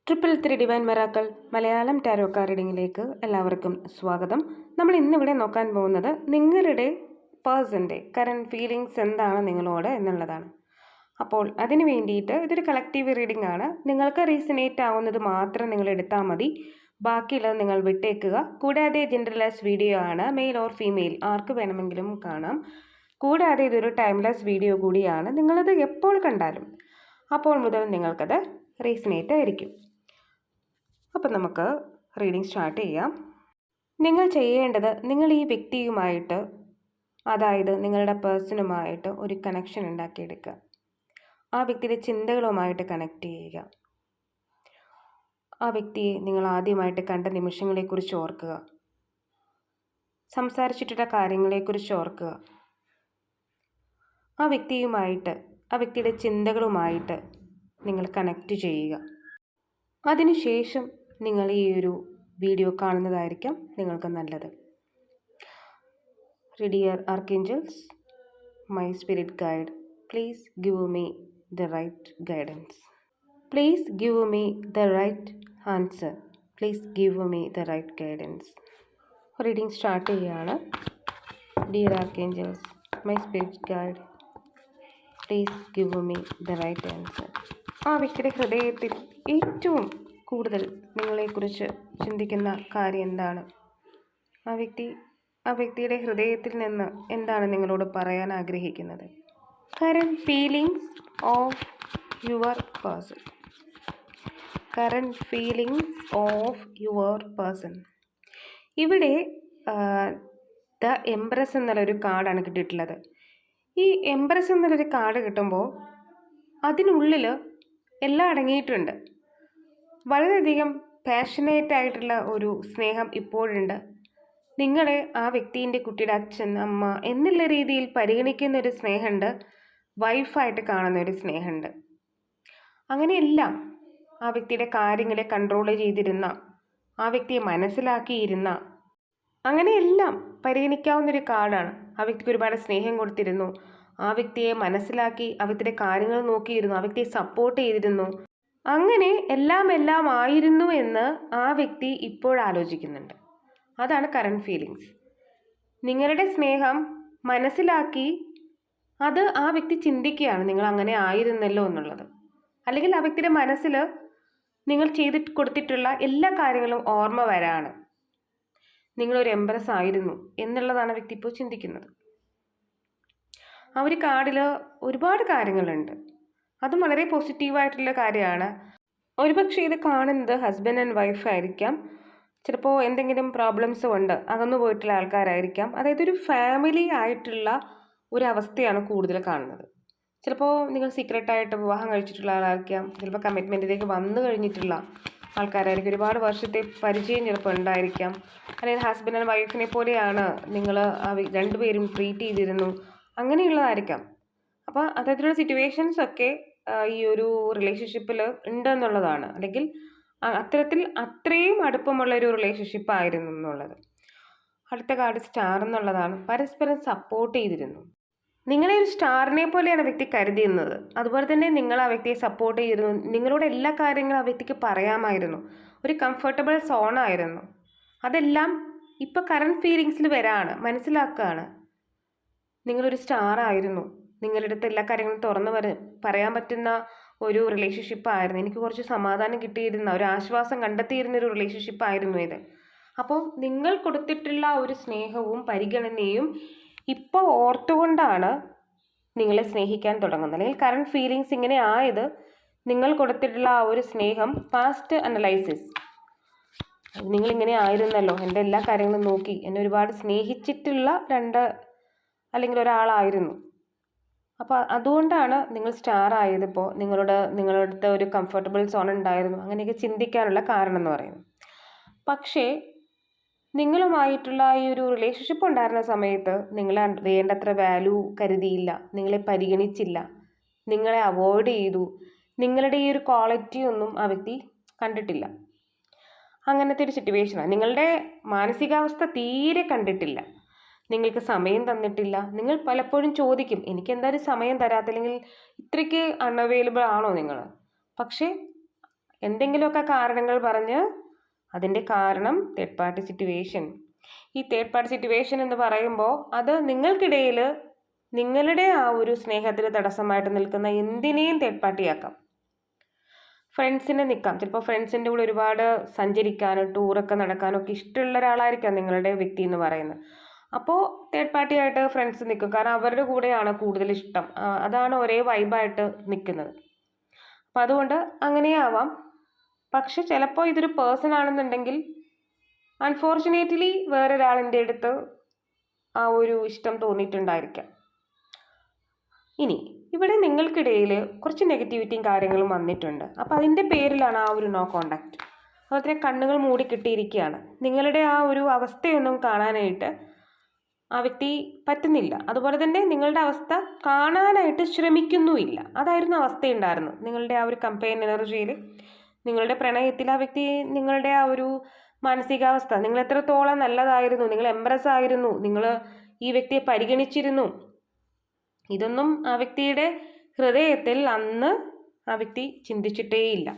333 divine miracle Malayalam tarot card റീഡിങ്ങിലേക്ക് എല്ലാവർക്കും സ്വാഗതം. നമ്മൾ ഇന്നിവിടെ നോക്കാൻ പോകുന്നത് നിങ്ങളുടെ പേഴ്സൻ്റെ കറൻറ്റ് ഫീലിങ്സ് എന്താണ് നിങ്ങളോട് എന്നുള്ളതാണ്. അപ്പോൾ അതിന് വേണ്ടിയിട്ട് ഇതൊരു കളക്റ്റീവ് റീഡിംഗ് ആണ്. നിങ്ങൾക്ക് റീസണേറ്റ് ആവുന്നത് മാത്രം നിങ്ങൾ എടുത്താൽ മതി, ബാക്കിയുള്ളത് നിങ്ങൾ വിട്ടേക്കുക. കൂടാതെ ജെൻഡർലെസ് വീഡിയോ ആണ്, മെയിൽ ഓർ ഫീമെയിൽ ആർക്ക് വേണമെങ്കിലും കാണാം. കൂടാതെ ഇതൊരു ടൈംലെസ് വീഡിയോ കൂടിയാണ്. നിങ്ങളത് എപ്പോൾ കണ്ടാലും അപ്പോൾ മുതൽ നിങ്ങൾക്കത് റീസണേറ്റ് ആയിരിക്കും. അപ്പോൾ നമുക്ക് റീഡിംഗ് സ്റ്റാർട്ട് ചെയ്യാം. നിങ്ങൾ ചെയ്യേണ്ടത്, നിങ്ങൾ ഈ വ്യക്തിയുമായിട്ട്, അതായത് നിങ്ങളുടെ പേഴ്സണുമായിട്ട് ഒരു കണക്ഷൻ ഉണ്ടാക്കിയെടുക്കുക. ആ വ്യക്തിയുടെ ചിന്തകളുമായിട്ട് കണക്ട് ചെയ്യുക. ആ വ്യക്തിയെ നിങ്ങൾ ആദ്യമായിട്ട് കണ്ട നിമിഷങ്ങളെക്കുറിച്ച് ഓർക്കുക. സംസാരിച്ചിട്ടുള്ള കാര്യങ്ങളെക്കുറിച്ച് ഓർക്കുക. ആ വ്യക്തിയുമായിട്ട്, ആ വ്യക്തിയുടെ ചിന്തകളുമായിട്ട് നിങ്ങൾ കണക്റ്റ് ചെയ്യുക. അതിനുശേഷം നിങ്ങൾ ഈ ഒരു വീഡിയോ കാണുന്നതായിരിക്കും നിങ്ങൾക്ക് നല്ലത്. Dear archangels, my spirit guide, please give me the right guidance. Please give me the right answer. Please give me the right guidance. Reading start ചെയ്യുകയാണ്. Dear archangels, my spirit guide, please give me the right answer. ആ വ്യക്തിയുടെ ഹൃദയത്തിൽ ഏറ്റവും കൂടുതൽ നിങ്ങളെക്കുറിച്ച് ചിന്തിക്കുന്ന കാര്യം എന്താണ്? ആ വ്യക്തിയുടെ ഹൃദയത്തിൽ നിന്ന് എന്താണ് നിങ്ങളോട് പറയാൻ ആഗ്രഹിക്കുന്നത്? Current feelings of your person. Current feelings of your person. ഇവിടെ ദ എംപ്രസ് എന്നുള്ളൊരു കാർഡാണ് കിട്ടിയിട്ടുള്ളത്. ഈ എംപ്രസ് എന്നുള്ളൊരു കാർഡ് കിട്ടുമ്പോൾ അതിനുള്ളിൽ എല്ലാം അടങ്ങിയിട്ടുണ്ട്. വളരെയധികം പാഷനേറ്റ് ആയിട്ടുള്ള ഒരു സ്നേഹം ഇപ്പോഴുണ്ട്. നിങ്ങളെ ആ വ്യക്തിൻ്റെ കുട്ടിയുടെ അച്ഛൻ, അമ്മ എന്നുള്ള രീതിയിൽ പരിഗണിക്കുന്ന ഒരു സ്നേഹമുണ്ട്. വൈഫായിട്ട് കാണുന്ന ഒരു സ്നേഹമുണ്ട്. അങ്ങനെയെല്ലാം ആ വ്യക്തിയുടെ കാര്യങ്ങളെ കൺട്രോൾ ചെയ്തിരുന്ന, ആ വ്യക്തിയെ മനസ്സിലാക്കിയിരുന്ന, അങ്ങനെയെല്ലാം പരിഗണിക്കാവുന്നൊരു കാർഡാണ്. ആ വ്യക്തിക്ക് ഒരുപാട് സ്നേഹം കൊടുത്തിരുന്നു, ആ വ്യക്തിയെ മനസ്സിലാക്കി ആ വ്യക്തിയുടെ കാര്യങ്ങൾ നോക്കിയിരുന്നു, ആ വ്യക്തിയെ സപ്പോർട്ട് ചെയ്തിരുന്നു. അങ്ങനെ എല്ലാം ആയിരുന്നു എന്ന് ആ വ്യക്തി ഇപ്പോൾ ആലോചിക്കുന്നുണ്ട്. അതാണ് കറൻറ്റ് ഫീലിങ്സ്. നിങ്ങളുടെ സ്നേഹം മനസ്സിലാക്കി അത് ആ വ്യക്തി ചിന്തിക്കുകയാണ്, നിങ്ങൾ അങ്ങനെ ആയിരുന്നല്ലോ എന്നുള്ളത്. അല്ലെങ്കിൽ ആ വ്യക്തിയുടെ മനസ്സിൽ നിങ്ങൾ ചെയ്തിട്ട് കൊടുത്തിട്ടുള്ള എല്ലാ കാര്യങ്ങളും ഓർമ്മ വരാണ്. നിങ്ങളൊരു എംപ്രസ് ആയിരുന്നു എന്നുള്ളതാണ് വ്യക്തി ഇപ്പോൾ ചിന്തിക്കുന്നത്. ആ ഒരു കാർഡിൽ ഒരുപാട് കാര്യങ്ങളുണ്ട്. അതും വളരെ പോസിറ്റീവായിട്ടുള്ള കാര്യമാണ്. ഒരുപക്ഷെ ഇത് കാണുന്നത് ഹസ്ബൻഡ് ആൻഡ് വൈഫ് ആയിരിക്കാം. ചിലപ്പോൾ എന്തെങ്കിലും പ്രോബ്ലംസ് കൊണ്ട് അകന്നു പോയിട്ടുള്ള ആൾക്കാരായിരിക്കാം. അതായത് ഒരു ഫാമിലി ആയിട്ടുള്ള ഒരവസ്ഥയാണ് കൂടുതൽ കാണുന്നത്. ചിലപ്പോൾ നിങ്ങൾ സീക്രട്ടായിട്ട് വിവാഹം കഴിച്ചിട്ടുള്ള ആളായിരിക്കാം. ചിലപ്പോൾ കമ്മിറ്റ്മെൻറ്റിലേക്ക് വന്നു കഴിഞ്ഞിട്ടുള്ള ആൾക്കാരായിരിക്കും. ഒരുപാട് വർഷത്തെ പരിചയം ചിലപ്പോൾ ഉണ്ടായിരിക്കാം. അല്ലെങ്കിൽ ഹസ്ബൻഡ് ആൻഡ് വൈഫിനെ പോലെയാണ് നിങ്ങൾ രണ്ടുപേരും ട്രീറ്റ് ചെയ്തിരുന്നു, അങ്ങനെയുള്ളതായിരിക്കാം. അപ്പോൾ അത്തരത്തിലുള്ള സിറ്റുവേഷൻസ് ഒക്കെ ഈ ഒരു റിലേഷൻഷിപ്പിൽ ഉണ്ടെന്നുള്ളതാണ്. അല്ലെങ്കിൽ അത്തരത്തിൽ അത്രയും അടുപ്പമുള്ള ഒരു റിലേഷൻഷിപ്പ് ആയിരുന്നു എന്നുള്ളത്. അടുത്ത കാർഡ് സ്റ്റാർ എന്നുള്ളതാണ്. പരസ്പരം സപ്പോർട്ട് ചെയ്തിരുന്നു. നിങ്ങളെ ഒരു സ്റ്റാറിനെ പോലെയാണ് വ്യക്തി കരുതിയിരുന്നത്. അതുപോലെ തന്നെ നിങ്ങൾ ആ വ്യക്തിയെ സപ്പോർട്ട് ചെയ്തിരുന്നു. നിങ്ങളുടെ എല്ലാ കാര്യങ്ങളും ആ വ്യക്തിക്ക് പറയാമായിരുന്നു. ഒരു കംഫർട്ടബിൾ സോണായിരുന്നു. അതെല്ലാം ഇപ്പോൾ കറൻറ്റ് ഫീലിങ്സിൽ വരാണ്, മനസ്സിലാക്കുകയാണ്. നിങ്ങളൊരു സ്റ്റാർ ആയിരുന്നു. നിങ്ങളുടെ അടുത്ത് എല്ലാ കാര്യങ്ങളും തുറന്ന് പറയാൻ പറ്റുന്ന ഒരു റിലേഷൻഷിപ്പ് ആയിരുന്നു. എനിക്ക് കുറച്ച് സമാധാനം കിട്ടിയിരുന്ന, ഒരു ആശ്വാസം കണ്ടെത്തിയിരുന്ന ഒരു റിലേഷൻഷിപ്പ് ആയിരുന്നു ഇത്. അപ്പോൾ നിങ്ങൾ കൊടുത്തിട്ടുള്ള ഒരു സ്നേഹവും പരിഗണനയും ഇപ്പോൾ ഓർത്തുകൊണ്ടാണ് നിങ്ങളെ സ്നേഹിക്കാൻ തുടങ്ങുന്നത്. അല്ലെങ്കിൽ കറൻറ്റ് ഫീലിങ്സ് ഇങ്ങനെ ആയത് നിങ്ങൾ കൊടുത്തിട്ടുള്ള ആ ഒരു സ്നേഹം, പാസ്റ്റ് അനലൈസിസ്, നിങ്ങളിങ്ങനെ ആയിരുന്നല്ലോ, എൻ്റെ എല്ലാ കാര്യങ്ങളും നോക്കി എന്നെ ഒരുപാട് സ്നേഹിച്ചിട്ടുള്ള അല്ലെങ്കിൽ ഒരാളായിരുന്നു. അപ്പോൾ അതുകൊണ്ടാണ് നിങ്ങൾ സ്റ്റാർ ആയതിപ്പോൾ. നിങ്ങളുടെ ഒരു കംഫർട്ടബിൾ സോൺ ഉണ്ടായിരുന്നു, അങ്ങനെയൊക്കെ ചിന്തിക്കാനുള്ള കാരണം എന്ന് പറയുന്നത്. പക്ഷേ നിങ്ങളുമായിട്ടുള്ള ഈ ഒരു റിലേഷൻഷിപ്പ് ഉണ്ടായിരുന്ന സമയത്ത് നിങ്ങളെ വേണ്ടത്ര വാല്യൂ കരുതിയില്ല, നിങ്ങളെ പരിഗണിച്ചില്ല, നിങ്ങളെ അവോയ്ഡ് ചെയ്തു. നിങ്ങളുടെ ഈ ഒരു ക്വാളിറ്റി ഒന്നും ആ വ്യക്തി കണ്ടിട്ടില്ല. അങ്ങനത്തെ ഒരു സിറ്റുവേഷനാണ്. നിങ്ങളുടെ മാനസികാവസ്ഥ തീരെ കണ്ടിട്ടില്ല. നിങ്ങൾക്ക് സമയം തന്നിട്ടില്ല. നിങ്ങൾ പലപ്പോഴും ചോദിക്കും, എനിക്കെന്തായാലും സമയം തരാത്ത, അല്ലെങ്കിൽ ഇത്രയ്ക്ക് അൺഅവൈലബിൾ ആണോ നിങ്ങൾ? പക്ഷേ എന്തെങ്കിലുമൊക്കെ കാരണങ്ങൾ പറഞ്ഞ് അതിൻ്റെ കാരണം തേർഡ് പാർട്ടി സിറ്റുവേഷൻ. ഈ തേർഡ് പാർട്ടി സിറ്റുവേഷൻ എന്ന് പറയുമ്പോൾ അത് നിങ്ങൾക്കിടയിൽ നിങ്ങളുടെ ആ ഒരു സ്നേഹത്തിന് തടസ്സമായിട്ട് നിൽക്കുന്ന എന്തിനേയും തേർഡ് പാർട്ടി ആക്കാം. ഫ്രണ്ട്സിനെ നിൽക്കാം, ചിലപ്പോൾ ഫ്രണ്ട്സിൻ്റെ കൂടെ ഒരുപാട് സഞ്ചരിക്കാനും ടൂറൊക്കെ നടക്കാനും ഒക്കെ ഇഷ്ടമുള്ള ഒരാളായിരിക്കാം നിങ്ങളുടെ വ്യക്തി എന്ന് പറയുന്നത്. അപ്പോൾ തേർഡ് പാർട്ടി ആയിട്ട് ഫ്രണ്ട്സ് നിൽക്കും, കാരണം അവരുടെ കൂടെയാണ് കൂടുതൽ ഇഷ്ടം, അതാണ് ഒരേ വൈബായിട്ട് നിൽക്കുന്നത്. അപ്പം അതുകൊണ്ട് അങ്ങനെയാവാം. പക്ഷെ ചിലപ്പോൾ ഇതൊരു പേഴ്സൺ ആണെന്നുണ്ടെങ്കിൽ അൺഫോർച്ചുനേറ്റ്ലി വേറൊരാളിൻ്റെ അടുത്ത് ആ ഒരു ഇഷ്ടം തോന്നിയിട്ടുണ്ടായിരിക്കാം. ഇനി ഇവിടെ നിങ്ങൾക്കിടയിൽ കുറച്ച് നെഗറ്റിവിറ്റിയും കാര്യങ്ങളും വന്നിട്ടുണ്ട്. അപ്പോൾ അതിൻ്റെ പേരിലാണ് ആ ഒരു നോ കോണ്ടാക്റ്റ്. അതുപോലെ തന്നെ കണ്ണുകൾ മൂടി കിട്ടിയിരിക്കുകയാണ്. നിങ്ങളുടെ ആ ഒരു അവസ്ഥയൊന്നും കാണാനായിട്ട് ആ വ്യക്തി പറ്റുന്നില്ല. അതുപോലെ തന്നെ നിങ്ങളുടെ അവസ്ഥ കാണാനായിട്ട് ശ്രമിക്കുന്നുമില്ല. അതായിരുന്നു അവസ്ഥയുണ്ടായിരുന്നത് നിങ്ങളുടെ ആ ഒരു കമ്പൈൻ എനർജിയിൽ. നിങ്ങളുടെ പ്രണയത്തിൽ ആ വ്യക്തി നിങ്ങളുടെ ആ ഒരു മാനസികാവസ്ഥ, നിങ്ങൾ എത്രത്തോളം നല്ലതായിരുന്നു, നിങ്ങൾ എംബ്രസ് ആയിരുന്നു, നിങ്ങൾ ഈ വ്യക്തിയെ പരിഗണിച്ചിരുന്നു, ഇതൊന്നും ആ വ്യക്തിയുടെ ഹൃദയത്തിൽ അന്ന് ആ വ്യക്തി ചിന്തിച്ചിട്ടേയില്ല.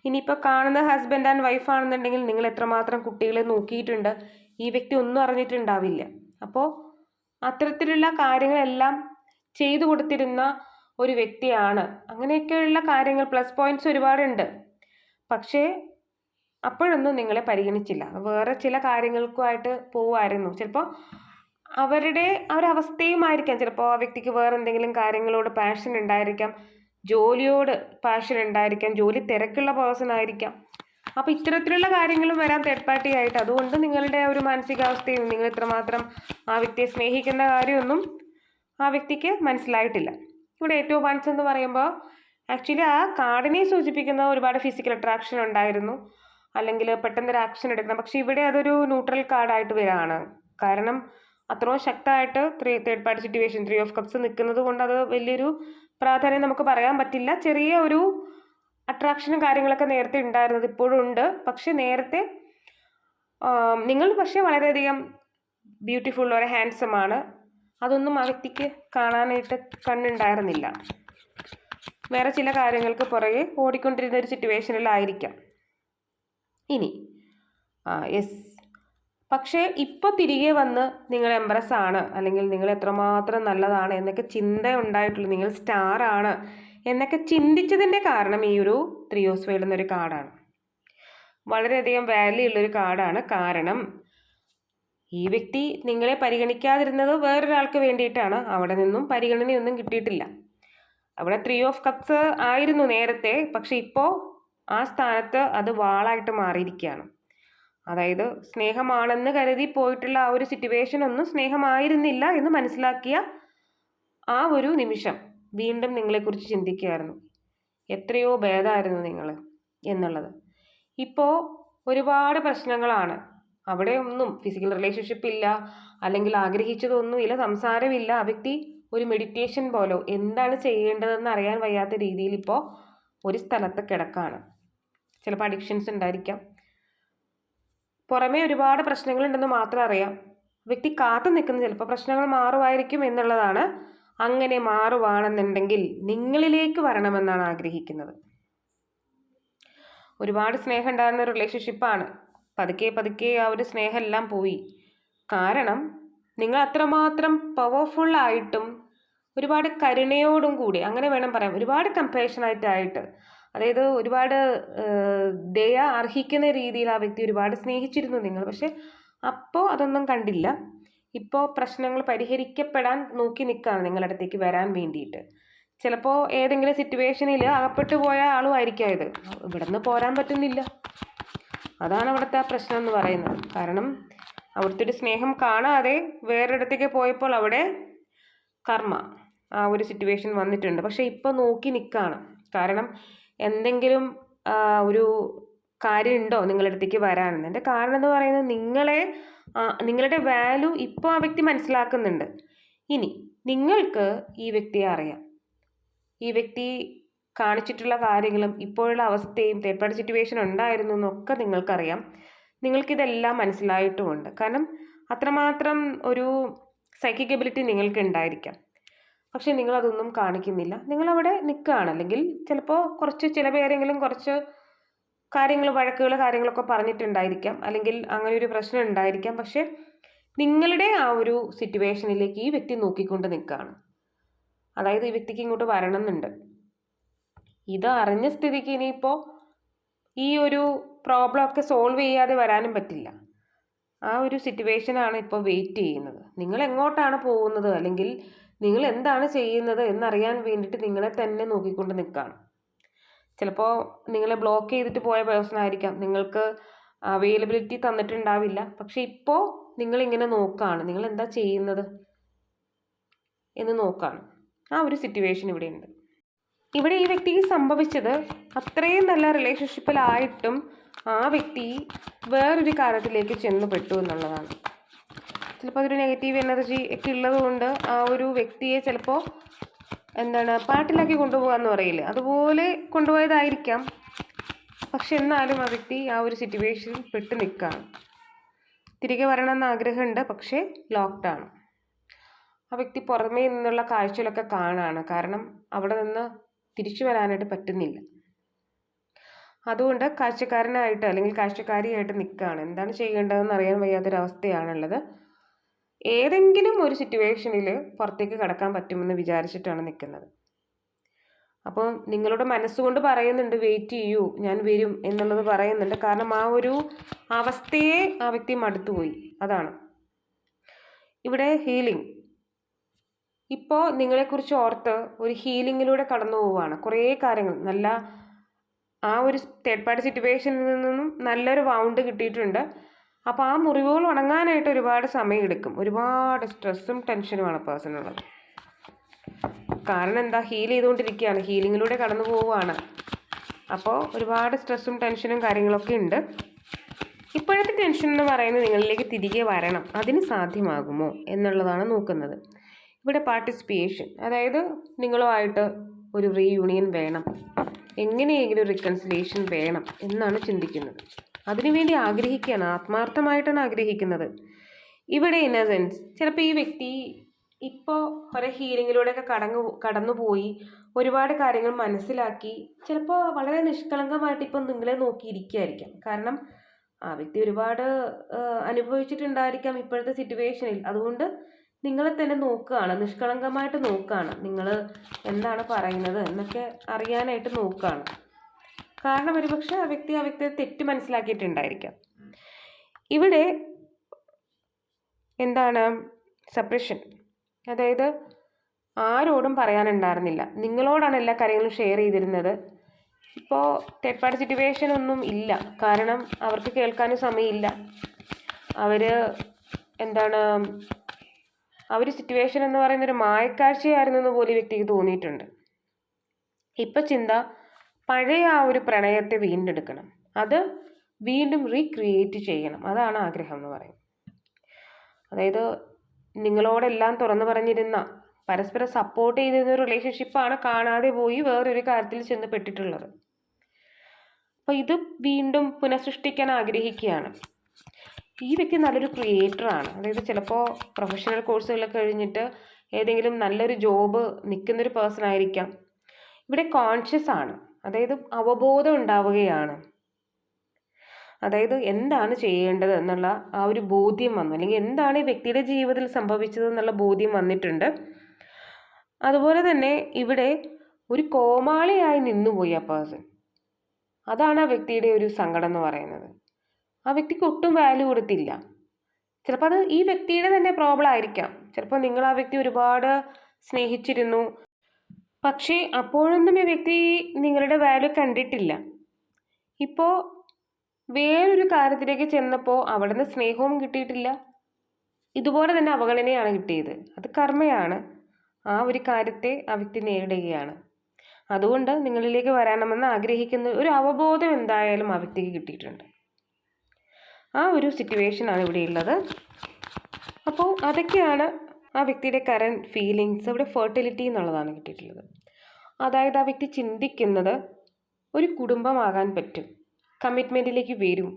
ഇനിയിപ്പോൾ കാണുന്ന ഹസ്ബൻഡ് ആൻഡ് വൈഫാണെന്നുണ്ടെങ്കിൽ നിങ്ങൾ എത്രമാത്രം കുട്ടികളെ നോക്കിയിട്ടുണ്ട്, ഈ വ്യക്തി ഒന്നും അറിഞ്ഞിട്ടുണ്ടാവില്ല. അപ്പോൾ അത്തരത്തിലുള്ള കാര്യങ്ങളെല്ലാം ചെയ്തു കൊടുത്തിരുന്ന ഒരു വ്യക്തിയാണ്. അങ്ങനെയൊക്കെയുള്ള കാര്യങ്ങൾ പ്ലസ് പോയിന്റ്സ് ഒരുപാടുണ്ട്. പക്ഷേ അപ്പോഴൊന്നും നിങ്ങളെ പരിഗണിച്ചില്ല, വേറെ ചില കാര്യങ്ങൾക്കുമായിട്ട് പോവുമായിരുന്നു. ചിലപ്പോൾ അവരുടെ ആ ഒരു അവസ്ഥയുമായിരിക്കാം, ചിലപ്പോൾ ആ വ്യക്തിക്ക് വേറെ എന്തെങ്കിലും കാര്യങ്ങളോട് പാഷൻ ഉണ്ടായിരിക്കാം, ജോലിയോട് പാഷൻ ഉണ്ടായിരിക്കാം, ജോലി തിരക്കുള്ള പേഴ്സൺ ആയിരിക്കാം. അപ്പോൾ ഇത്തരത്തിലുള്ള കാര്യങ്ങളും വരാൻ തേർഡ് പാർട്ടി ആയിട്ട്. അതുകൊണ്ട് നിങ്ങളുടെ ഒരു മാനസികാവസ്ഥയും നിങ്ങൾ ഇത്രമാത്രം ആ വ്യക്തിയെ സ്നേഹിക്കുന്ന കാര്യമൊന്നും ആ വ്യക്തിക്ക് മനസ്സിലായിട്ടില്ല. ഇവിടെ ഏറ്റവും വൺസ് എന്ന് പറയുമ്പോൾ ആക്ച്വലി ആ കാർഡിനെ സൂചിപ്പിക്കുന്ന ഒരുപാട് ഫിസിക്കൽ അട്രാക്ഷൻ ഉണ്ടായിരുന്നു, അല്ലെങ്കിൽ പെട്ടെന്നൊരു ആക്ഷൻ എടുക്കണം. പക്ഷെ ഇവിടെ അതൊരു ന്യൂട്രൽ കാർഡായിട്ട് വരികയാണ്. കാരണം അത്രയും ശക്തമായിട്ട് third party situation 3 of cups നിൽക്കുന്നത് കൊണ്ട് അത് വലിയൊരു പ്രാധാന്യം നമുക്ക് പറയാൻ പറ്റില്ല. ചെറിയ ഒരു അട്രാക്ഷനും കാര്യങ്ങളൊക്കെ നേരത്തെ ഉണ്ടായിരുന്നത് ഇപ്പോഴും ഉണ്ട്. പക്ഷെ നേരത്തെ നിങ്ങൾ പക്ഷേ വളരെയധികം ബ്യൂട്ടിഫുൾ, ഒരു ഹാൻസം ആണ്. അതൊന്നും ആ വ്യക്തിക്ക് കാണാനായിട്ട് കണ്ണുണ്ടായിരുന്നില്ല. വേറെ ചില കാര്യങ്ങൾക്ക് പുറകെ ഓടിക്കൊണ്ടിരുന്ന ഒരു സിറ്റുവേഷനിലായിരിക്കാം. ഇനി യെസ്, പക്ഷേ ഇപ്പോൾ തിരികെ വന്ന് നിങ്ങൾ എംബ്രസ് ആണ്, അല്ലെങ്കിൽ നിങ്ങൾ എത്രമാത്രം നല്ലതാണ് എന്നൊക്കെ ചിന്ത ഉണ്ടായിട്ടുള്ളൂ, നിങ്ങൾ സ്റ്റാർ ആണ് എന്നൊക്കെ ചിന്തിച്ചതിൻ്റെ കാരണം ഈ ഒരു 3 ഓഫ് സ്വേഡ് എന്നൊരു കാർഡാണ്. വളരെയധികം വാല്യൂ ഉള്ളൊരു കാർഡാണ്. കാരണം ഈ വ്യക്തി നിങ്ങളെ പരിഗണിക്കാതിരുന്നത് വേറൊരാൾക്ക് വേണ്ടിയിട്ടാണ്. അവിടെ നിന്നും പരിഗണനയൊന്നും കിട്ടിയിട്ടില്ല. അവിടെ 3 ഓഫ് കപ്സ് ആയിരുന്നു നേരത്തെ, പക്ഷെ ഇപ്പോൾ ആ സ്ഥാനത്ത് അത് വാളായിട്ട് മാറിയിരിക്കുകയാണ്. അതായത് സ്നേഹമാണെന്ന് കരുതി പോയിട്ടുള്ള ആ ഒരു സിറ്റുവേഷൻ ഒന്നും സ്നേഹമായിരുന്നില്ല എന്ന് മനസ്സിലാക്കിയ ആ ഒരു നിമിഷം വീണ്ടും നിങ്ങളെക്കുറിച്ച് ചിന്തിക്കുകയായിരുന്നു, എത്രയോ ഭേദമായിരുന്നു നിങ്ങൾ എന്നുള്ളത്. ഇപ്പോൾ ഒരുപാട് പ്രശ്നങ്ങളാണ്. അവിടെ ഒന്നും ഫിസിക്കൽ റിലേഷൻഷിപ്പ് ഇല്ല, അല്ലെങ്കിൽ ആഗ്രഹിച്ചതൊന്നുമില്ല, സംസാരമില്ല. ആ വ്യക്തി ഒരു മെഡിറ്റേഷൻ പോലോ എന്താണ് ചെയ്യേണ്ടതെന്ന് അറിയാൻ വയ്യാത്ത രീതിയിൽ ഇപ്പോൾ ഒരു സ്ഥലത്ത് കിടക്കാണ്. ചിലപ്പോൾ അഡിക്ഷൻസ് ഉണ്ടായിരിക്കാം, പുറമേ ഒരുപാട് പ്രശ്നങ്ങളുണ്ടെന്ന് മാത്രം അറിയാം. വ്യക്തി കാത്തു നിൽക്കുന്നത് ചിലപ്പോൾ പ്രശ്നങ്ങൾ മാറുമായിരിക്കും എന്നുള്ളതാണ്. അങ്ങനെ മാറുവാണെന്നുണ്ടെങ്കിൽ നിങ്ങളിലേക്ക് വരണമെന്നാണ് ആഗ്രഹിക്കുന്നത്. ഒരുപാട് സ്നേഹം ഉണ്ടായിരുന്ന റിലേഷൻഷിപ്പാണ്, പതുക്കെ പതുക്കെ ആ ഒരു സ്നേഹം എല്ലാം പോയി. കാരണം നിങ്ങൾ അത്രമാത്രം പവർഫുള്ളായിട്ടും ഒരുപാട് കരുണയോടും കൂടി, അങ്ങനെ വേണം പറയാം, ഒരുപാട് കമ്പാഷനായിട്ടായിട്ട്, അതായത് ഒരുപാട് ദയ അർഹിക്കുന്ന രീതിയിൽ ആ വ്യക്തി ഒരുപാട് സ്നേഹിച്ചിരുന്നു നിങ്ങൾ. പക്ഷെ അപ്പോൾ അതൊന്നും കണ്ടില്ല. ഇപ്പോൾ പ്രശ്നങ്ങൾ പരിഹരിക്കപ്പെടാൻ നോക്കി നിൽക്കുകയാണ് നിങ്ങളുടെ അടുത്തേക്ക് വരാൻ വേണ്ടിയിട്ട്. ചിലപ്പോൾ ഏതെങ്കിലും സിറ്റുവേഷനിൽ അകപ്പെട്ടു പോയ ആളുമായിരിക്കാം ഇത്. ഇവിടെ നിന്ന് പോരാൻ പറ്റുന്നില്ല, അതാണ് അവിടുത്തെ ആ പ്രശ്നം എന്ന് പറയുന്നത്. കാരണം അവിടുത്തെ ഒരു സ്നേഹം കാണാതെ വേറൊരിടത്തേക്ക് പോയപ്പോൾ അവിടെ കർമ്മ ആ ഒരു സിറ്റുവേഷൻ വന്നിട്ടുണ്ട്. പക്ഷെ ഇപ്പോൾ നോക്കി നിൽക്കുകയാണ്. കാരണം എന്തെങ്കിലും ഒരു കാര്യമുണ്ടോ നിങ്ങളുടെ അടുത്തേക്ക് വരാനെന്ന്. എൻ്റെ കാരണം എന്ന് പറയുന്നത് നിങ്ങളുടെ വാല്യൂ ഇപ്പോൾ ആ വ്യക്തി മനസ്സിലാക്കുന്നുണ്ട്. ഇനി നിങ്ങൾക്ക് ഈ വ്യക്തിയെ അറിയാം, ഈ വ്യക്തി കാണിച്ചിട്ടുള്ള കാര്യങ്ങളും ഇപ്പോഴുള്ള അവസ്ഥയും തേർഡ് പാർട്ടി സിറ്റുവേഷൻ ഉണ്ടായിരുന്നു എന്നൊക്കെ നിങ്ങൾക്കറിയാം. നിങ്ങൾക്കിതെല്ലാം മനസ്സിലായിട്ടുമുണ്ട്. കാരണം അത്രമാത്രം ഒരു സൈക്കിക് എബിലിറ്റി നിങ്ങൾക്ക് ഉണ്ടായിരിക്കാം. പക്ഷെ നിങ്ങളതൊന്നും കാണിക്കുന്നില്ല, നിങ്ങളവിടെ നിൽക്കുകയാണ്. അല്ലെങ്കിൽ ചിലപ്പോൾ ചില പേരെങ്കിലും കുറച്ച് കാര്യങ്ങൾ വഴക്കുകൾ കാര്യങ്ങളൊക്കെ പറഞ്ഞിട്ടുണ്ടായിരിക്കാം, അല്ലെങ്കിൽ അങ്ങനെ ഒരു പ്രശ്നം ഉണ്ടായിരിക്കാം. പക്ഷെ നിങ്ങളുടെ ആ ഒരു സിറ്റുവേഷനിലേക്ക് ഈ വ്യക്തി നോക്കിക്കൊണ്ട് നിൽക്കുകയാണ്. അതായത് ഈ വ്യക്തിക്ക് ഇങ്ങോട്ട് വരണം എന്നുണ്ട്. ഇത് അറിഞ്ഞ സ്ഥിതിക്ക് ഇനിയിപ്പോൾ ഈ ഒരു പ്രോബ്ലം ഒക്കെ സോൾവ് ചെയ്യാതെ വരാനും പറ്റില്ല. ആ ഒരു സിറ്റുവേഷനാണ് ഇപ്പോൾ വെയിറ്റ് ചെയ്യുന്നത്. നിങ്ങൾ എങ്ങോട്ടാണ് പോകുന്നത്, അല്ലെങ്കിൽ നിങ്ങൾ എന്താണ് ചെയ്യുന്നത് എന്നറിയാൻ വേണ്ടിയിട്ട് നിങ്ങളെ തന്നെ നോക്കിക്കൊണ്ട് നിൽക്കുകയാണ്. ചിലപ്പോൾ നിങ്ങളെ ബ്ലോക്ക് ചെയ്തിട്ട് പോയ പേഴ്സൺ ആയിരിക്കാം, നിങ്ങൾക്ക് അവൈലബിലിറ്റി തന്നിട്ടുണ്ടാവില്ല. പക്ഷെ ഇപ്പോൾ നിങ്ങളിങ്ങനെ നോക്കുകയാണ്, നിങ്ങൾ എന്താ ചെയ്യുന്നത് എന്ന് നോക്കുകയാണ്. ആ ഒരു സിറ്റുവേഷൻ ഇവിടെയുണ്ട്. ഇവിടെ ഈ വ്യക്തിക്ക് സംഭവിച്ചത്, അത്രയും നല്ല റിലേഷൻഷിപ്പിലായിട്ടും ആ വ്യക്തി വേറൊരു കാര്യത്തിലേക്ക് ചെന്ന് പെട്ടു എന്നുള്ളതാണ്. ചിലപ്പോൾ അതൊരു നെഗറ്റീവ് എനർജി ഒക്കെ ഉള്ളതുകൊണ്ട് ആ ഒരു വ്യക്തിയെ ചിലപ്പോൾ പാട്ടിലാക്കി കൊണ്ടുപോകാമെന്ന് പറയില്ലേ, അതുപോലെ കൊണ്ടുപോയതായിരിക്കാം. പക്ഷെ എന്നാലും ആ വ്യക്തി ആ ഒരു സിറ്റുവേഷനിൽ പെട്ട് നിൽക്കുകയാണ്. തിരികെ വരണമെന്ന് ആഗ്രഹമുണ്ട്, പക്ഷേ ലോക്ക്ഡാണ്. ആ വ്യക്തി പുറമേ നിന്നുള്ള കാഴ്ചകളൊക്കെ കാണുകയാണ്. കാരണം അവിടെ നിന്ന് തിരിച്ചു വരാനായിട്ട് പറ്റുന്നില്ല. അതുകൊണ്ട് കാഴ്ചക്കാരനായിട്ട് അല്ലെങ്കിൽ കാഴ്ചക്കാരിയായിട്ട് നിൽക്കുകയാണ്. എന്താണ് ചെയ്യേണ്ടതെന്ന് അറിയാൻ വയ്യാത്തൊരവസ്ഥയാണുള്ളത്. ഏതെങ്കിലും ഒരു സിറ്റുവേഷനിൽ പുറത്തേക്ക് കടക്കാൻ പറ്റുമെന്ന് വിചാരിച്ചിട്ടാണ് നിൽക്കുന്നത്. അപ്പോൾ നിങ്ങളുടെ മനസ്സുകൊണ്ട് പറയുന്നുണ്ട്, വെയിറ്റ് ചെയ്യൂ, ഞാൻ വരും എന്നുള്ളത് പറയുന്നുണ്ട്. കാരണം ആ ഒരു അവസ്ഥയെ ആ വ്യക്തി മടുത്തുപോയി. അതാണ് ഇവിടെ ഹീലിംഗ്. ഇപ്പോൾ നിങ്ങളെക്കുറിച്ച് ഓർത്ത് ഒരു ഹീലിങ്ങിലൂടെ കടന്നു പോവുകയാണ്. കുറേ കാര്യങ്ങൾ നല്ല ആ ഒരു തേർഡ് പാർട്ടി സിറ്റുവേഷനിൽ നിന്നും നല്ലൊരു വൗണ്ട് കിട്ടിയിട്ടുണ്ട്. അപ്പോൾ ആ മുറിവുകൾ ഉണങ്ങാനായിട്ട് ഒരുപാട് സമയം എടുക്കും. ഒരുപാട് സ്ട്രെസ്സും ടെൻഷനുമാണ് പേഴ്സണുള്ളത്. കാരണം എന്താ, ഹീൽ ചെയ്തുകൊണ്ടിരിക്കുകയാണ്, ഹീലിങ്ങിലൂടെ കടന്നു പോവുകയാണ്. അപ്പോൾ ഒരുപാട് സ്ട്രെസ്സും ടെൻഷനും കാര്യങ്ങളൊക്കെ ഉണ്ട്. ഇപ്പോഴത്തെ ടെൻഷൻ എന്ന് പറയുന്നത് നിങ്ങളിലേക്ക് തിരികെ വരണം. അതിന് സാധ്യമാകുമോ എന്നുള്ളതാണ് നോക്കുന്നത്. ഇവിടെ പാർട്ടിസിപ്പേഷൻ, അതായത് നിങ്ങളുമായിട്ട് ഒരു റീയൂണിയൻ വേണം, എങ്ങനെയെങ്കിലും റിക്കൺസിലേഷൻ വേണം എന്നാണ് ചിന്തിക്കുന്നത്. അതിനുവേണ്ടി ആഗ്രഹിക്കുകയാണ്, ആത്മാർത്ഥമായിട്ടാണ് ആഗ്രഹിക്കുന്നത്. ഇവിടെ ഇന്നസെൻസ്, ചിലപ്പോൾ ഈ വ്യക്തി ഇപ്പോൾ കുറേ ഹീലിങ്ങിലൂടെയൊക്കെ കടന്നുപോയി ഒരുപാട് കാര്യങ്ങൾ മനസ്സിലാക്കി ചിലപ്പോൾ വളരെ നിഷ്കളങ്കമായിട്ട് ഇപ്പം നിങ്ങളെ നോക്കിയിരിക്കുകയായിരിക്കാം. കാരണം ആ വ്യക്തി ഒരുപാട് അനുഭവിച്ചിട്ടുണ്ടായിരിക്കാം ഇപ്പോഴത്തെ സിറ്റുവേഷനിൽ. അതുകൊണ്ട് നിങ്ങളെ തന്നെ നോക്കുകയാണ്, നിഷ്കളങ്കമായിട്ട് നോക്കുകയാണ്, നിങ്ങൾ എന്താണ് പറയുന്നത് എന്നൊക്കെ അറിയാനായിട്ട് നോക്കുകയാണ്. കാരണം ഒരുപക്ഷെ ആ വ്യക്തിയെ തെറ്റ് മനസ്സിലാക്കിയിട്ടുണ്ടായിരിക്കാം. ഇവിടെ സപ്രഷൻ, അതായത് ആരോടും പറയാനുണ്ടായിരുന്നില്ല, നിങ്ങളോടാണ് എല്ലാ കാര്യങ്ങളും ഷെയർ ചെയ്തിരുന്നത്. ഇപ്പോൾ തേർഡ് പാർട്ടി സിറ്റുവേഷൻ ഒന്നും ഇല്ല, കാരണം അവർക്ക് കേൾക്കാനും സമയമില്ല. ആ ഒരു സിറ്റുവേഷൻ എന്ന് പറയുന്നൊരു മായക്കാഴ്ചയായിരുന്നെന്ന് പോലും വ്യക്തിക്ക് തോന്നിയിട്ടുണ്ട്. ഇപ്പം ചിന്ത പഴയ ആ ഒരു പ്രണയത്തെ വീണ്ടെടുക്കണം, അത് വീണ്ടും റീക്രിയേറ്റ് ചെയ്യണം. അതാണ് ആഗ്രഹം എന്ന് പറയും. അതായത് നിങ്ങളോടെല്ലാം തുറന്നു പറഞ്ഞിരുന്ന, പരസ്പരം സപ്പോർട്ട് ചെയ്തിരുന്ന ഒരു റിലേഷൻഷിപ്പാണ് കാണാതെ പോയി വേറൊരു കാര്യത്തിൽ ചെന്ന് പെട്ടിട്ടുള്ളത്. അപ്പോൾ ഇത് വീണ്ടും പുനഃസൃഷ്ടിക്കാൻ ആഗ്രഹിക്കുകയാണ്. ഈ വ്യക്തി നല്ലൊരു ക്രിയേറ്ററാണ്. അതായത് ചിലപ്പോൾ പ്രൊഫഷണൽ കോഴ്സുകളൊക്കെ കഴിഞ്ഞിട്ട് ഏതെങ്കിലും നല്ലൊരു ജോബ് നിൽക്കുന്നൊരു പേഴ്സൺ ആയിരിക്കാം. ഇവിടെ കോൺഷ്യസ് ആണ്, അതായത് അവബോധം ഉണ്ടാവുകയാണ്. അതായത് എന്താണ് ചെയ്യേണ്ടത് എന്നുള്ള ആ ഒരു ബോധ്യം വന്നു, അല്ലെങ്കിൽ എന്താണ് ഈ വ്യക്തിയുടെ ജീവിതത്തിൽ സംഭവിച്ചത് എന്നുള്ള ബോധ്യം വന്നിട്ടുണ്ട്. അതുപോലെ തന്നെ ഇവിടെ ഒരു കോമാളിയായി നിന്നുപോയി ആ പേഴ്സൺ. അതാണ് ആ വ്യക്തിയുടെ ഒരു സങ്കടം എന്ന് പറയുന്നത്. ആ വ്യക്തിക്ക് ഒട്ടും വാല്യൂ കൊടുത്തില്ല. ചിലപ്പോൾ അത് ഈ വ്യക്തിയുടെ തന്നെ പ്രോബ്ലം ആയിരിക്കാം. ചിലപ്പോൾ നിങ്ങൾ ആ വ്യക്തി ഒരുപാട് സ്നേഹിച്ചിരുന്നു, പക്ഷേ അപ്പോഴൊന്നും ഈ വ്യക്തി നിങ്ങളുടെ വാല്യൂ കണ്ടിട്ടില്ല. ഇപ്പോൾ വേറൊരു കാര്യത്തിലേക്ക് ചെന്നപ്പോൾ അവിടെ നിന്ന് സ്നേഹവും കിട്ടിയിട്ടില്ല, ഇതുപോലെ തന്നെ അവഗണനയാണ് കിട്ടിയത്. അത് കർമ്മയാണ്. ആ ഒരു കാര്യത്തെ ആ വ്യക്തി നേരിടുകയാണ്. അതുകൊണ്ട് നിങ്ങളിലേക്ക് വരണമെന്ന് ആഗ്രഹിക്കുന്ന ഒരു അവബോധം എന്തായാലും ആ വ്യക്തിക്ക് കിട്ടിയിട്ടുണ്ട്. ആ ഒരു സിറ്റുവേഷനാണ് ഇവിടെ ഉള്ളത്. അപ്പോൾ അതൊക്കെയാണ് ആ വ്യക്തിയുടെ കറൻറ്റ് ഫീലിങ്സ്. ഇവിടെ ഫെർട്ടിലിറ്റി എന്നുള്ളതാണ് കിട്ടിയിട്ടുള്ളത്. അതായത് ആ വ്യക്തി ചിന്തിക്കുന്നത് ഒരു കുടുംബമാകാൻ പറ്റും, കമ്മിറ്റ്മെൻറ്റിലേക്ക് വരും,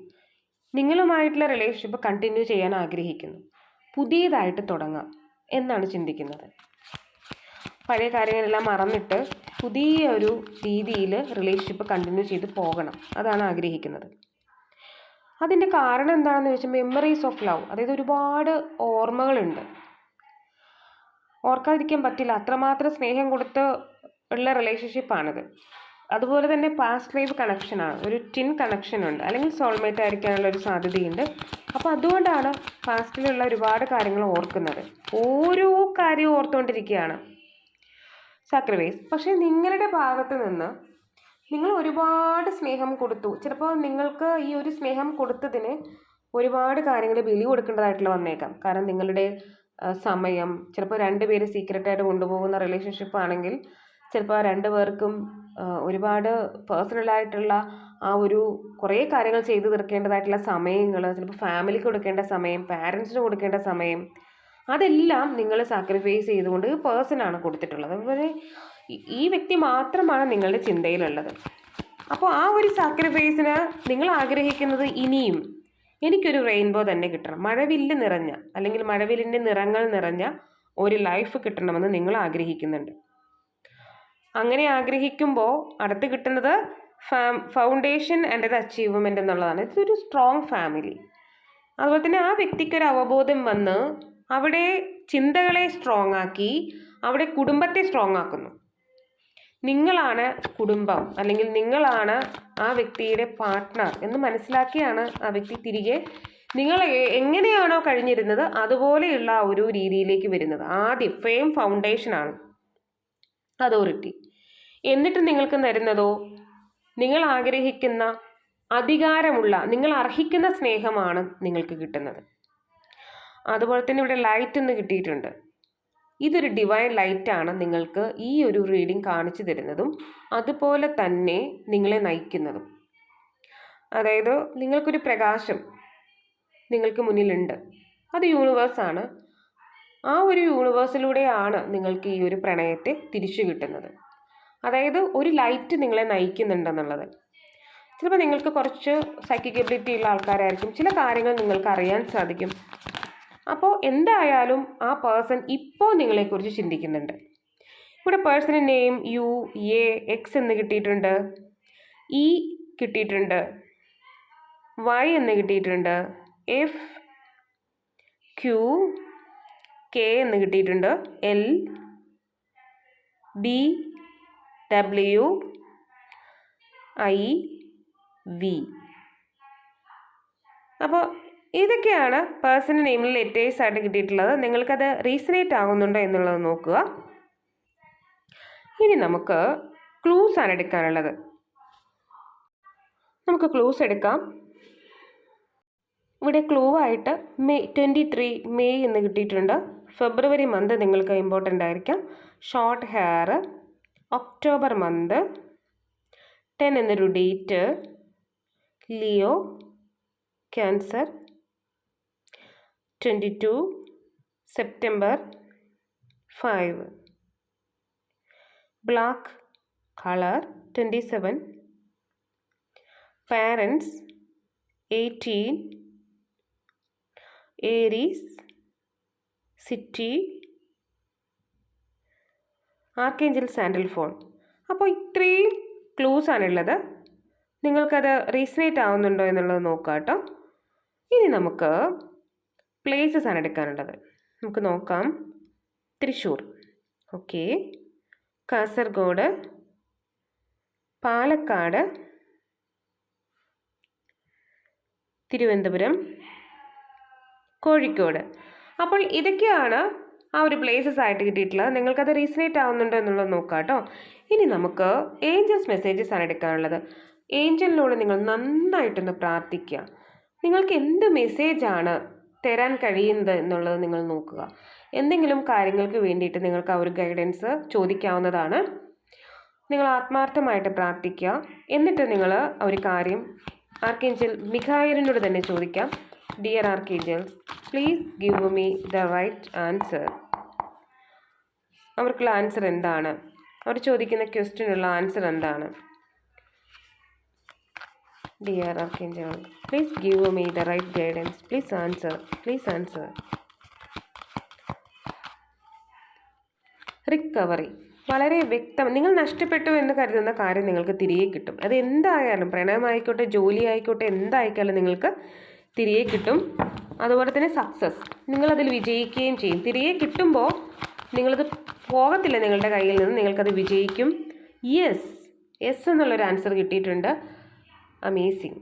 നിങ്ങളുമായിട്ടുള്ള റിലേഷൻഷിപ്പ് കണ്ടിന്യൂ ചെയ്യാൻ ആഗ്രഹിക്കുന്നു, പുതിയതായിട്ട് തുടങ്ങാം എന്നാണ് ചിന്തിക്കുന്നത്. പഴയ കാര്യങ്ങളെല്ലാം മറന്നിട്ട് പുതിയ ഒരു രീതിയിൽ റിലേഷൻഷിപ്പ് കണ്ടിന്യൂ ചെയ്ത് പോകണം. അതാണ് ആഗ്രഹിക്കുന്നത്. അതിൻ്റെ കാരണം എന്താണെന്ന് വെച്ചാൽ മെമ്മറീസ് ഓഫ് ലവ്, അതായത് ഒരുപാട് ഓർമ്മകളുണ്ട്, ഓർക്കാതിരിക്കാൻ പറ്റില്ല, അത്രമാത്രം സ്നേഹം കൊടുത്ത് ഉള്ള റിലേഷൻഷിപ്പാണിത്. അതുപോലെ തന്നെ പാസ്റ്റ് ലൈഫ് കണക്ഷനാണ്, ഒരു ട്വിൻ കണക്ഷൻ ഉണ്ട്, അല്ലെങ്കിൽ സോൾമേറ്റ് ആയിരിക്കാനുള്ള ഒരു സാധ്യതയുണ്ട്. അപ്പോൾ അതുകൊണ്ടാണ് പാസ്റ്റിലുള്ള ഒരുപാട് കാര്യങ്ങൾ ഓർക്കുന്നത്, ഓരോ കാര്യവും ഓർത്തുകൊണ്ടിരിക്കുകയാണ്. സാക്രിഫൈസ്. പക്ഷേ നിങ്ങളുടെ ഭാഗത്ത് നിന്ന് നിങ്ങൾ ഒരുപാട് സ്നേഹം കൊടുത്തു, ചിലപ്പോൾ നിങ്ങൾക്ക് ഈ ഒരു സ്നേഹം കൊടുത്തതിന് ഒരുപാട് കാര്യങ്ങൾ ബലി കൊടുക്കേണ്ടതായിട്ടുള്ള വന്നേക്കാം. കാരണം നിങ്ങളുടെ സമയം, ചിലപ്പോൾ രണ്ടുപേര് സീക്രട്ടായിട്ട് കൊണ്ടുപോകുന്ന റിലേഷൻഷിപ്പ് ആണെങ്കിൽ ചിലപ്പോൾ രണ്ടു പേർക്കും ഒരുപാട് പേഴ്സണലായിട്ടുള്ള ആ ഒരു കുറേ കാര്യങ്ങൾ ചെയ്തു തീർക്കേണ്ടതായിട്ടുള്ള സമയങ്ങൾ, ചിലപ്പോൾ ഫാമിലിക്ക് കൊടുക്കേണ്ട സമയം, പാരൻസിന് കൊടുക്കേണ്ട സമയം, അതെല്ലാം നിങ്ങൾ സാക്രിഫൈസ് ചെയ്തുകൊണ്ട് പേഴ്സണാണ് കൊടുത്തിട്ടുള്ളത്. അതുപോലെ ഈ വ്യക്തി മാത്രമാണ് നിങ്ങളുടെ ചിന്തയിലുള്ളത്. അപ്പോൾ ആ ഒരു സാക്രിഫൈസിന് നിങ്ങൾ ആഗ്രഹിക്കുന്നത് ഇനിയും എനിക്കൊരു റെയിൻബോ തന്നെ കിട്ടണം, മഴവില്ല് നിറഞ്ഞ അല്ലെങ്കിൽ മഴവില്ലിൻ്റെ നിറങ്ങൾ നിറഞ്ഞ ഒരു ലൈഫ് കിട്ടണമെന്ന് നിങ്ങൾ ആഗ്രഹിക്കുന്നുണ്ട്. അങ്ങനെ ആഗ്രഹിക്കുമ്പോൾ അടുത്ത് കിട്ടുന്നത് ഫൗണ്ടേഷൻ ആൻഡ് ദ അച്ചീവ്മെൻ്റ് എന്നുള്ളതാണ്. ഇതൊരു സ്ട്രോങ് ഫാമിലി. അതുപോലെ തന്നെ ആ വ്യക്തിക്ക് ഒരു അവബോധം വന്ന് അവിടെ ചിന്തകളെ സ്ട്രോങ് ആക്കി അവിടെ കുടുംബത്തെ സ്ട്രോങ് ആക്കുന്നു. നിങ്ങളാണ് കുടുംബം, അല്ലെങ്കിൽ നിങ്ങളാണ് ആ വ്യക്തിയുടെ പാർട്ട്ണർ എന്ന് മനസ്സിലാക്കിയാണ് ആ വ്യക്തി തിരികെ നിങ്ങൾ എങ്ങനെയാണോ കഴിഞ്ഞിരുന്നത് അതുപോലെയുള്ള ഒരു രീതിയിലേക്ക് വരുന്നത്. ആദ്യം ഫെയിം ഫൗണ്ടേഷനാണ് അതോറിറ്റി. എന്നിട്ട് നിങ്ങൾക്ക് തരുന്നതോ നിങ്ങൾ ആഗ്രഹിക്കുന്ന അധികാരമുള്ള, നിങ്ങൾ അർഹിക്കുന്ന സ്നേഹമാണ് നിങ്ങൾക്ക് കിട്ടുന്നത്. അതുപോലെ തന്നെ ഇവിടെ ലൈറ്റ് എന്ന് കിട്ടിയിട്ടുണ്ട്. ഇതൊരു ഡിവൈൻ ലൈറ്റാണ് നിങ്ങൾക്ക് ഈ ഒരു റീഡിംഗ് കാണിച്ചു തരുന്നതും അതുപോലെ തന്നെ നിങ്ങളെ നയിക്കുന്നതും. അതായത് നിങ്ങൾക്കൊരു പ്രകാശം നിങ്ങൾക്ക് മുന്നിലുണ്ട്, അത് യൂണിവേഴ്സാണ്. ആ ഒരു യൂണിവേഴ്സിലൂടെയാണ് നിങ്ങൾക്ക് ഈ ഒരു പ്രണയത്തെ തിരിച്ചു കിട്ടുന്നത്. അതായത് ഒരു ലൈറ്റ് നിങ്ങളെ നയിക്കുന്നുണ്ടെന്നുള്ളത്. ചിലപ്പോൾ നിങ്ങൾക്ക് കുറച്ച് സൈക്കിക് എബിലിറ്റി ഉള്ള ആൾക്കാരായിരിക്കും, ചില കാര്യങ്ങൾ നിങ്ങൾക്ക് അറിയാൻ സാധിക്കും. അപ്പോൾ എന്തായാലും ആ പേഴ്സൺ ഇപ്പോൾ നിങ്ങളെക്കുറിച്ച് ചിന്തിക്കുന്നുണ്ട്. ഇവിടെ പേഴ്സൺ നെയിം UAX എന്ന് കിട്ടിയിട്ടുണ്ട്, E കിട്ടിയിട്ടുണ്ട്, Y എന്ന് കിട്ടിയിട്ടുണ്ട്, FQ എന്ന് കിട്ടിയിട്ടുണ്ട്, LBWIV. അപ്പോൾ ഇതൊക്കെയാണ് പേഴ്സണൽ നെയിമിൽ ലെറ്റേഴ്സ് ആയിട്ട് കിട്ടിയിട്ടുള്ളത്. നിങ്ങൾക്കത് റീസണേറ്റ് ആകുന്നുണ്ടോ എന്നുള്ളത് നോക്കുക. ഇനി നമുക്ക് ക്ലൂസ് ആണ് എടുക്കാനുള്ളത്. നമുക്ക് ക്ലൂസ് എടുക്കാം. ഇവിടെ ക്ലൂ ആയിട്ട് 23 മെയ് എന്ന് കിട്ടിയിട്ടുണ്ട്. ഫെബ്രുവരി മന്ത് നിങ്ങൾക്ക് ഇമ്പോർട്ടൻ്റ് ആയിരിക്കാം. ഷോർട്ട് ഹെയർ, ഒക്ടോബർ മന്ത്, 10 എന്നൊരു date, Leo, cancer, 22 September 5, black colour 27, parents 18, Aries, city, archangel sandal phone. അപ്പോൾ ഇത്രയും ക്ലൂസ് ആണുള്ളത്. നിങ്ങൾക്കത് റീസണേറ്റ് ആവുന്നുണ്ടോ എന്നുള്ളത് നോക്കാം കേട്ടോ. ഇനി നമുക്ക് പ്ലേസസ് ആണ് എടുക്കാനുള്ളത്. നമുക്ക് നോക്കാം. തൃശ്ശൂർ, ഓക്കെ, കാസർഗോഡ്, പാലക്കാട്, തിരുവനന്തപുരം, കോഴിക്കോട്. അപ്പോൾ ഇതൊക്കെയാണ് ആ ഒരു പ്ലേസസ് ആയിട്ട് കിട്ടിയിട്ടുള്ളത്. നിങ്ങൾക്കത് റീസണേറ്റ് ആവുന്നുണ്ടോ എന്നുള്ളത് നോക്കാം കേട്ടോ. ഇനി നമുക്ക് ഏഞ്ചൽസ് മെസ്സേജസ് ആണ് എടുക്കാനുള്ളത്. ഏഞ്ചലിനോട് നിങ്ങൾ നന്നായിട്ടൊന്ന് പ്രാർത്ഥിക്കുക. നിങ്ങൾക്ക് എന്ത് മെസ്സേജാണ് തരാൻ കഴിയുന്നത് എന്നുള്ളത് നിങ്ങൾ നോക്കുക. എന്തെങ്കിലും കാര്യങ്ങൾക്ക് വേണ്ടിയിട്ട് നിങ്ങൾക്ക് ആ ഒരു ഗൈഡൻസ് ചോദിക്കാവുന്നതാണ്. നിങ്ങൾ ആത്മാർത്ഥമായിട്ട് പ്രാർത്ഥിക്കുക. എന്നിട്ട് നിങ്ങൾ ഒരു കാര്യം ആർക്കേഞ്ചൽ മിഖായേലിനോട് തന്നെ ചോദിക്കാം. Dear archangels, please give me the right answer. അവർക്കുള്ള ആൻസർ എന്താണ്? അവർ ചോദിക്കുന്ന ക്വസ്റ്റ്യനുള്ള ആൻസർ എന്താണ്? Dear Archangel, please give me the right guidance. Please answer. Please answer. Recovery. വളരെ വ്യക്തം. നിങ്ങൾ നഷ്ടപ്പെട്ടു എന്ന് കരുതുന്ന കാര്യം നിങ്ങൾക്ക് തിരികെ കിട്ടും. അത് എന്തായാലും, പ്രണയമായിക്കോട്ടെ, ജോലി ആയിക്കോട്ടെ, എന്തായിക്കാലും നിങ്ങൾക്ക് തിരികെ കിട്ടും. അതുപോലെ തന്നെ സക്സസ്, നിങ്ങളതിൽ വിജയിക്കുകയും ചെയ്യും. തിരികെ കിട്ടുമ്പോൾ നിങ്ങളത് പോകത്തില്ല നിങ്ങളുടെ കയ്യിൽ നിന്ന്, നിങ്ങൾക്കത് വിജയിക്കും. യെസ് എന്നുള്ളൊരു ആൻസർ കിട്ടിയിട്ടുണ്ട്. അമേസിങ്.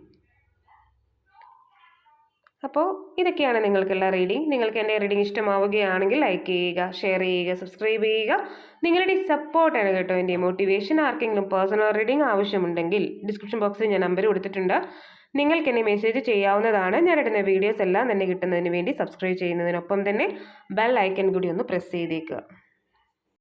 അപ്പോൾ ഇതൊക്കെയാണ് നിങ്ങൾക്കുള്ള റീഡിംഗ്. നിങ്ങൾക്ക് എൻ്റെ റീഡിംഗ് ഇഷ്ടമാവുകയാണെങ്കിൽ ലൈക്ക് ചെയ്യുക, ഷെയർ ചെയ്യുക, സബ്സ്ക്രൈബ് ചെയ്യുക. നിങ്ങളുടെ സപ്പോർട്ടാണ് കേട്ടോ എൻ്റെ മോട്ടിവേഷൻ. ആർക്കെങ്കിലും പേഴ്സണൽ റീഡിംഗ് ആവശ്യമുണ്ടെങ്കിൽ ഡിസ്ക്രിപ്ഷൻ ബോക്സിൽ ഞാൻ നമ്പർ കൊടുത്തിട്ടുണ്ട്. നിങ്ങൾക്ക് എന്നെ മെസ്സേജ് ചെയ്യാവുന്നതാണ്. ഞാനിടുന്ന വീഡിയോസ് എല്ലാം തന്നെ കിട്ടുന്നതിന് വേണ്ടി സബ്സ്ക്രൈബ് ചെയ്യുന്നതിനൊപ്പം തന്നെ ബെൽ ഐക്കൺ കൂടി ഒന്ന് പ്രസ് ചെയ്തേക്കുക.